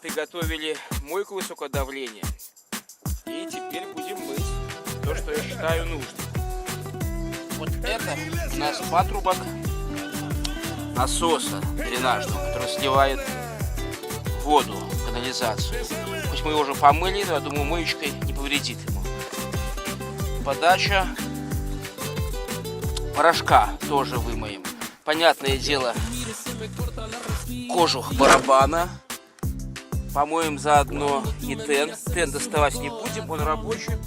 приготовили мойку высокого давления. И теперь будем мыть то, что я считаю нужным. Вот это у нас патрубок насоса дренажного, который сливает воду в канализацию. Хоть мы его уже помыли, но я думаю, моечкой не повредит ему. Подача порошка тоже вымоем. Понятное дело, кожух барабана. Помоем заодно и тен. Тен доставать не будем, он рабочий.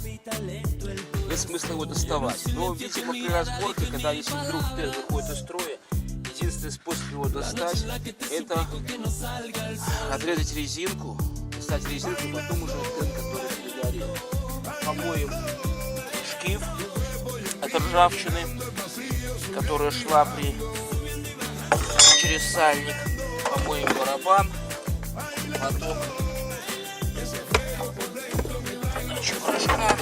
Нет смысла его доставать. Но, видимо, при разборке, когда если вдруг тен выходит из строя, единственный способ его достать — это отрезать резинку, достать резинку, и потом уже тен, который перегорел. Помоем шкив от ржавчины, которая шла через сальник. Помоем барабан. Потом подача порошка.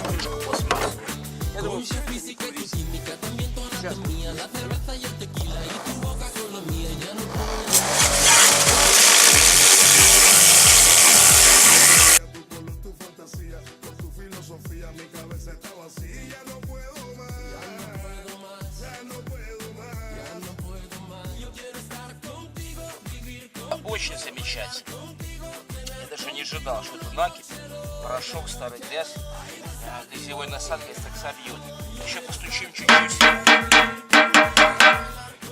Крышку пластмассовую. Я думаю, все. Сейчас. Очень замечательно. Я даже не ожидал, что это накипь, порошок, старый грязь, грязевой насадкой так собьет. Еще постучим чуть-чуть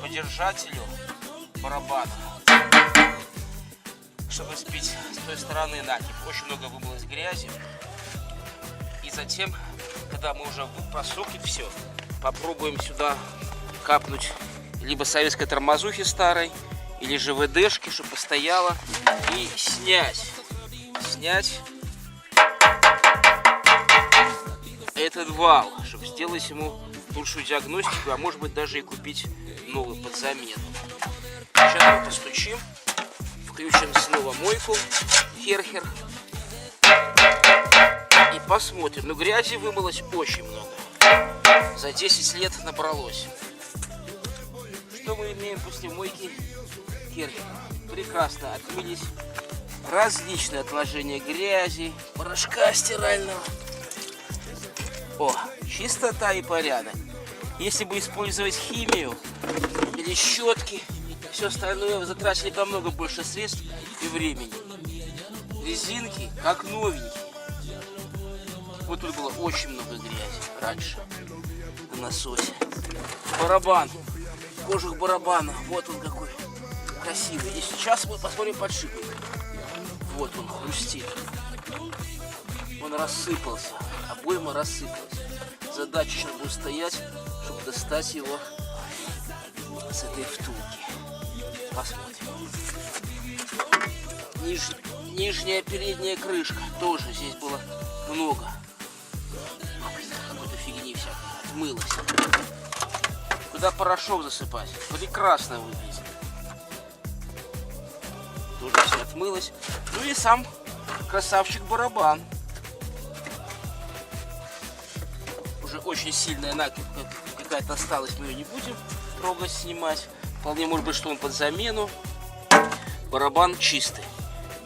по держателю барабана, чтобы сбить с той стороны накипь. Очень много вымылось грязи. И затем, когда мы уже просохнет все, попробуем сюда капнуть либо советской тормозухи старой, или же ВДшки, чтобы постояло, и снять этот вал, чтобы сделать ему лучшую диагностику, а может быть даже и купить новый под замену. Сейчас мы постучим, включим снова мойку Херхер и посмотрим. Но грязи вымылось очень много, за 10 лет набралось. Что мы имеем после мойки Херхер? Прекрасно отмылись различные отложения грязи, порошка стирального. О, чистота и порядок. Если бы использовать химию или щетки, все остальное вы затратили намного больше средств и времени. Резинки как новенькие. Вот тут было очень много грязи раньше на насосе. Барабан, кожух барабана, вот он какой красивый. И сейчас мы посмотрим подшипник. Вот он хрустит. Он рассыпался, обойма рассыпалась. Задача сейчас будет стоять, чтобы достать его с этой втулки. Посмотрим. Нижняя передняя крышка. Тоже здесь было много какой-то фигни всякой. Отмылась. Куда порошок засыпать? Прекрасно выглядит. Тоже все отмылось. Ну и сам красавчик барабан. Уже очень сильная накипь какая-то осталась, мы ее не будем трогать, снимать. Вполне может быть, что он под замену. Барабан чистый.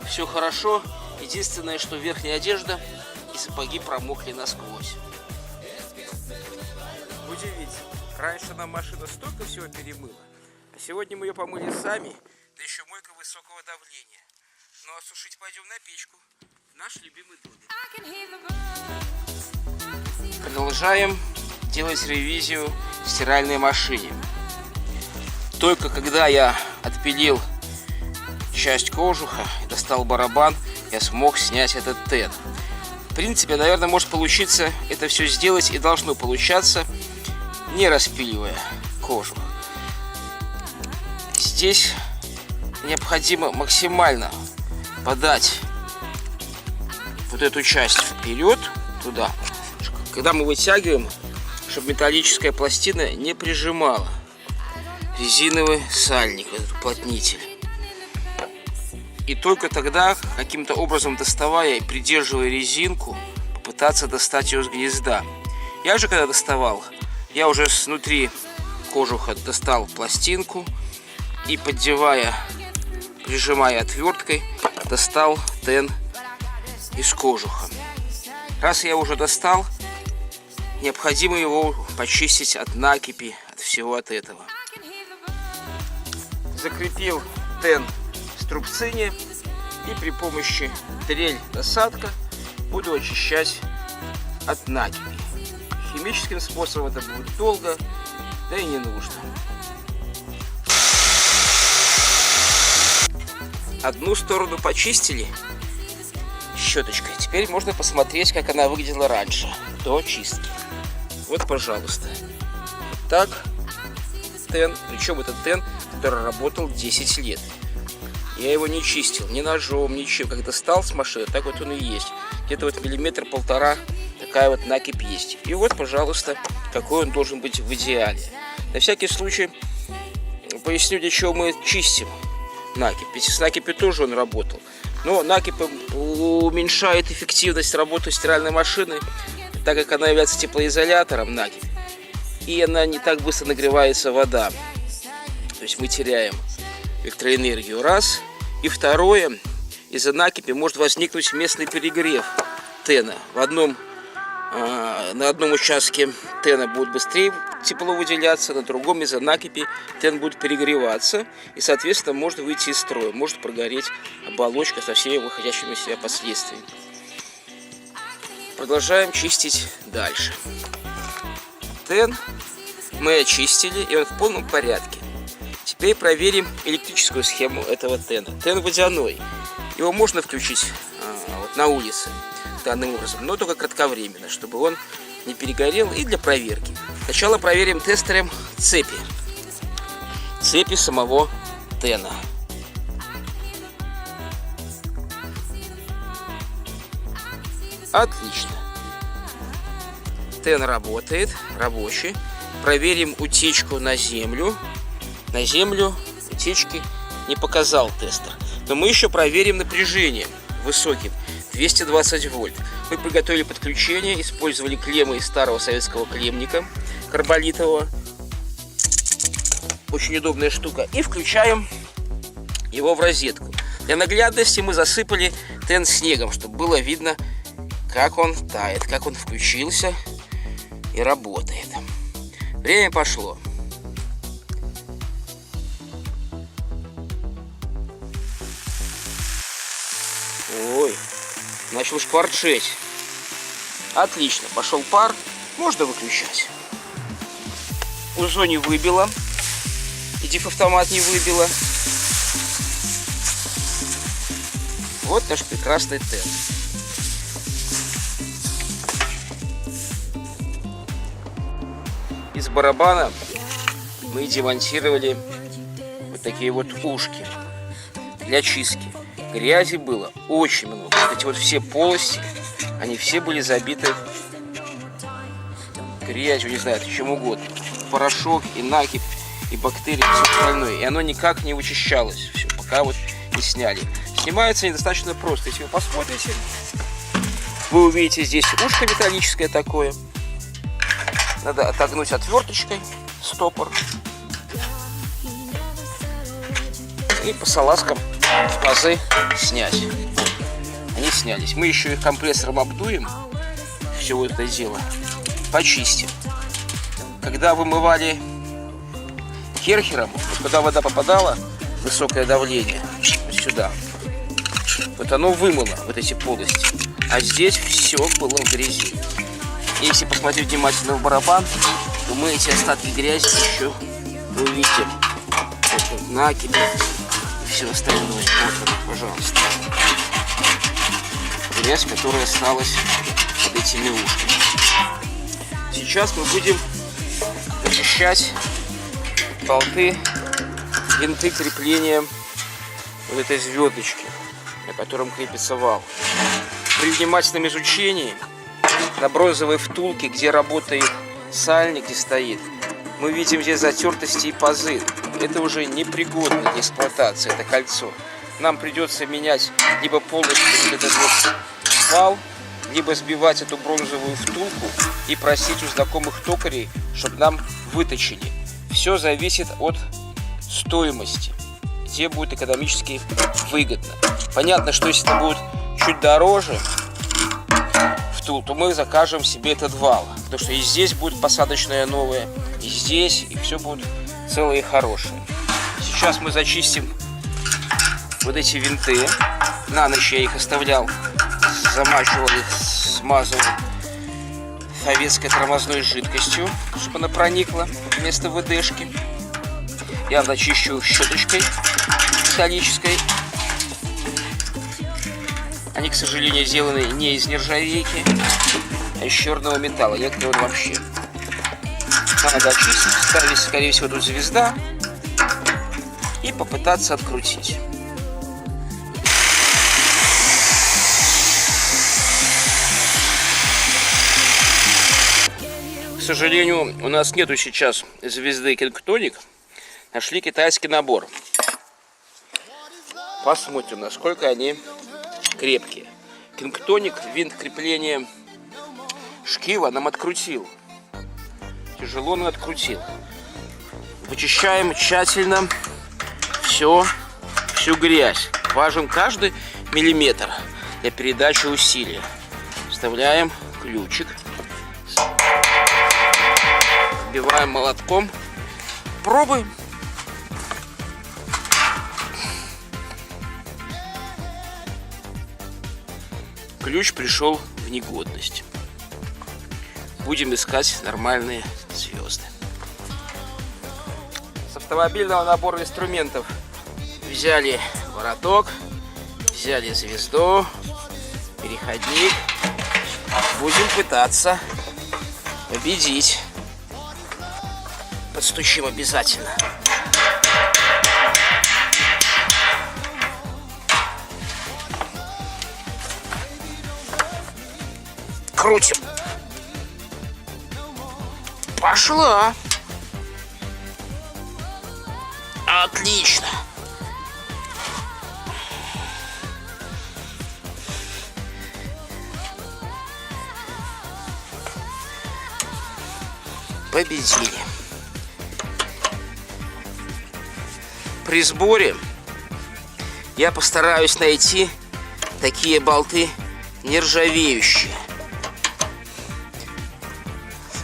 Все хорошо. Единственное, что верхняя одежда и сапоги промокли насквозь. Удивительно. Раньше нам машина столько всего перемыла. А сегодня мы ее помыли сами. Да еще мойка высокого давления. Ну а сушить пойдем на печку. Наш любимый домик. Продолжаем делать ревизию в стиральной машине. Только когда я отпилил часть кожуха и достал барабан, я смог снять этот тен. В принципе, наверное, может получиться это все сделать и должно получаться, не распиливая кожух. Здесь необходимо максимально подать вот эту часть вперед, туда. Когда мы вытягиваем, чтобы металлическая пластина не прижимала резиновый сальник, этот уплотнитель. И только тогда, каким-то образом доставая и придерживая резинку, попытаться достать ее с гнезда. Я же когда доставал, я уже снутри кожуха достал пластинку и, поддевая, прижимая отверткой, достал тен из кожуха. Раз я уже достал, необходимо его почистить от накипи, от всего от этого. Закрепил тен в струбцине и при помощи дрель-насадка буду очищать от накипи. Химическим способом это будет долго, да и не нужно. Одну сторону почистили щеточкой. Теперь можно посмотреть, как она выглядела раньше, до чистки. Вот, пожалуйста. Вот так тен. Причем этот тен, который работал 10 лет. Я его не чистил ни ножом, ничем. Как достал с машины, так вот он и есть. Где-то вот миллиметр-полтора такая вот накипь есть. И вот, пожалуйста, какой он должен быть в идеале. На всякий случай поясню, для чего мы чистим накипь. Ведь с накипью тоже он работал. Но накипь уменьшает эффективность работы стиральной машины, так как она является теплоизолятором накипь. И она не так быстро нагревается вода. То есть мы теряем электроэнергию. Раз. И второе, из-за накипи может возникнуть местный перегрев тена. На одном участке тена будет быстрее тепло выделяться, на другом из-за накипи тен будет перегреваться и, соответственно, может выйти из строя, может прогореть оболочка со всеми выходящими из себя последствиями. Продолжаем чистить дальше. Тен мы очистили, и он в полном порядке. Теперь проверим электрическую схему этого тена. Тен водяной. Его можно включить вот на улице данным образом, но только кратковременно, чтобы он не перегорел, и для проверки. Сначала проверим тестером цепи самого тена. Отлично. Тен работает, рабочий. Проверим утечку на землю. На землю утечки не показал тестер. Но мы еще проверим напряжение высоким. 220 вольт. Мы приготовили подключение, использовали клеммы из старого советского клеммника карболитового. Очень удобная штука. И включаем его в розетку. Для наглядности мы засыпали тен снегом, чтобы было видно, как он тает, как он включился и работает. Время пошло. Ой, начал шкварчать. Отлично, пошел пар, можно выключать. УЗО не выбило, и дифавтомат не выбило. Вот наш прекрасный тен. Из барабана мы демонтировали вот такие вот ушки для чистки. Грязи было очень много. Эти вот все полости, они все были забиты грязью, не знаю, чем угодно. Порошок, и накипь, и бактерии, и все остальное. И оно никак не вычищалось, все, пока вот не сняли. Снимается недостаточно просто. Если вы посмотрите, вы увидите здесь ушко металлическое такое. Надо отогнуть отверточкой стопор. И по салазкам пазы снять. Они снялись. Мы еще их компрессором обдуем. Все это дело. Почистим. Когда вымывали керхером, вот когда вода попадала, высокое давление, вот сюда, вот оно вымыло вот эти полости. А здесь все было в грязи. Если посмотреть внимательно в барабан, то мы эти остатки грязи еще увидим. Вот накипь и все остальное. Вот, пожалуйста. Грязь, которая осталась под этими ушками. Сейчас мы будем очищать болты, винты крепления вот этой звездочки, на котором крепится вал. При внимательном изучении на бронзовой втулке, где работает сальник, где стоит, мы видим здесь затертости и пазы. Это уже непригодно для эксплуатации, это кольцо. Нам придется менять либо полностью вот этот вот вал, либо сбивать эту бронзовую втулку и просить у знакомых токарей, чтобы нам выточили. Все зависит от стоимости где будет экономически выгодно. Понятно, что если это будет чуть дороже втул, то мы закажем себе этот вал. Потому что и здесь будет посадочная новая, и здесь, и все будет целое и хорошее. Сейчас мы зачистим вот эти винты. На ночь я их оставлял, замачивал их, смазывал советской тормозной жидкостью, чтобы она проникла вместо ВДшки. Я зачищу щеточкой металлической. Они, к сожалению, сделаны не из нержавейки, а из черного металла. Некоторые вообще. Надо очистить, ставить, скорее всего, тут звезда и попытаться открутить. К сожалению, у нас нету сейчас звезды Кингтоник. Нашли китайский набор. Посмотрим, насколько они крепкие. Кингтоник, винт крепления шкива нам открутил. Тяжело, но открутил. Вычищаем тщательно всю грязь. Важен каждый миллиметр для передачи усилия. Вставляем ключик. Вбиваем молотком. Пробуем. Ключ пришел в негодность. Будем искать нормальные звезды. С автомобильного набора инструментов взяли вороток, взяли звезду, переходник. Будем пытаться победить. Подстучим обязательно. Крутим. Пошла. Отлично. Победили. При сборе я постараюсь найти такие болты нержавеющие.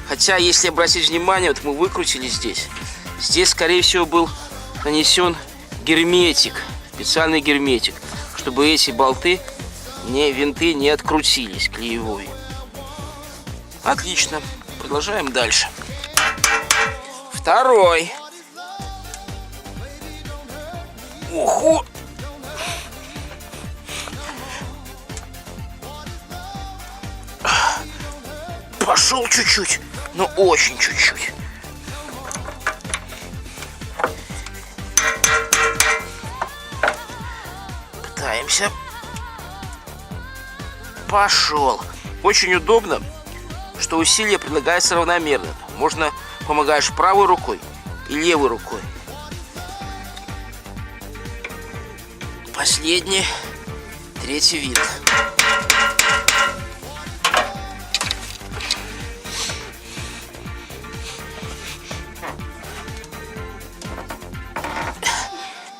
Хотя, если обратить внимание, вот мы выкрутили здесь. Здесь, скорее всего, был нанесен герметик, специальный герметик, чтобы эти болты, винты не открутились клеевой. Отлично. Продолжаем дальше. Второй. Ого! Пошел чуть-чуть, но очень чуть-чуть. Пытаемся. Пошел. Очень удобно, что усилие прилагается равномерно. Можно помогаешь правой рукой и левой рукой. Последний, третий винт.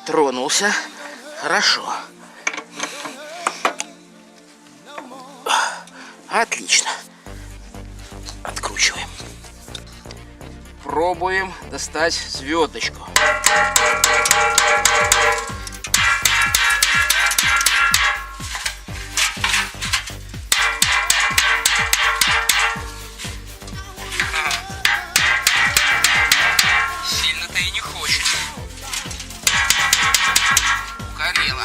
Тронулся. Хорошо. Отлично. Откручиваем. Пробуем достать звездочку. Сильно-то и не хочет. Горело.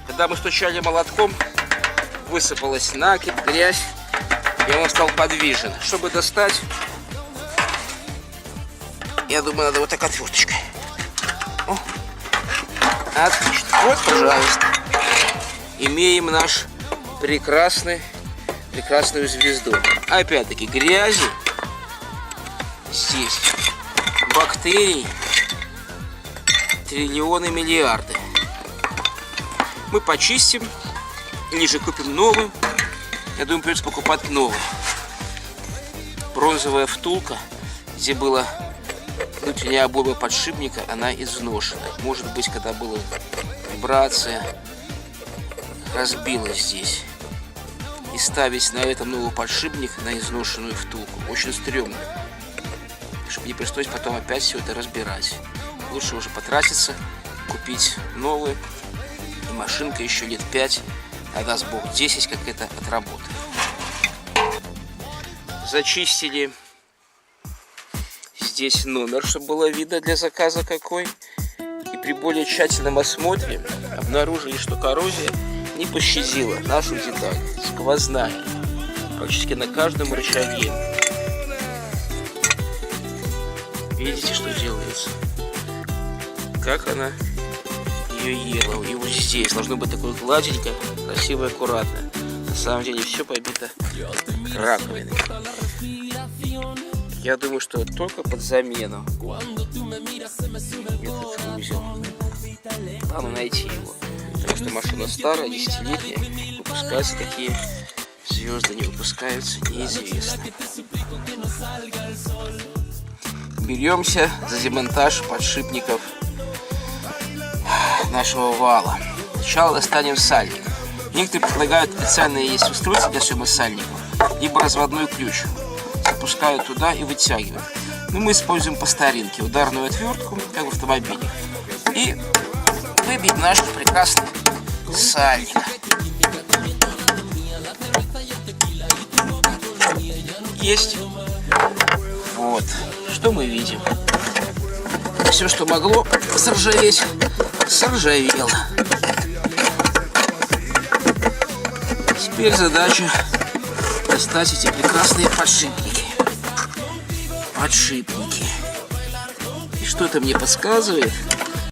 Когда мы стучали молотком, высыпалась накипь, грязь, и он стал подвижен. Чтобы достать, я думаю, надо вот так отверточкой. О, отлично. Вот, пожалуйста. Имеем наш прекрасную звезду. Опять-таки грязи здесь, бактерий триллионы, миллиарды. Мы почистим, или же купим новый. Я думаю, придется покупать новый. Бронзовая втулка, где было внутренняя обойма подшипника, она изношена. Может быть, когда была вибрация, разбилась здесь. И ставить на этом новый подшипник на изношенную втулку очень стрёмно. Чтобы не пришлось потом опять все это разбирать. Лучше уже потратиться, купить новую. И машинка еще лет 5, а даст бог 10, как это отработает. Зачистили здесь номер, чтобы было видно для заказа какой. И при более тщательном осмотре обнаружили, что коррозия не пощадила нашу деталь. Сквозная. Практически на каждом рычаге. Видите, что делается? Как она ее ела. И вот здесь должно быть такое гладенькое, красивое, аккуратное. На самом деле все побито раковиной. Я думаю, что только под замену этот узел. Надо найти его. Потому что машина старая, 10-летняя. Выпускаются такие звезды, не выпускаются, неизвестно. Беремся за демонтаж подшипников нашего вала. Сначала достанем сальник. Некоторые предлагают специальные есть устройства для съема сальников, либо разводной ключ. Запускают туда и вытягивают. Но мы используем по старинке ударную отвертку, как в автомобиле. И выбить наш прекрасный сальник. Есть. Вот. Что мы видим? Все, что могло заржаветь, заржавело. Теперь задача достать эти прекрасные подшипники. И что-то мне подсказывает,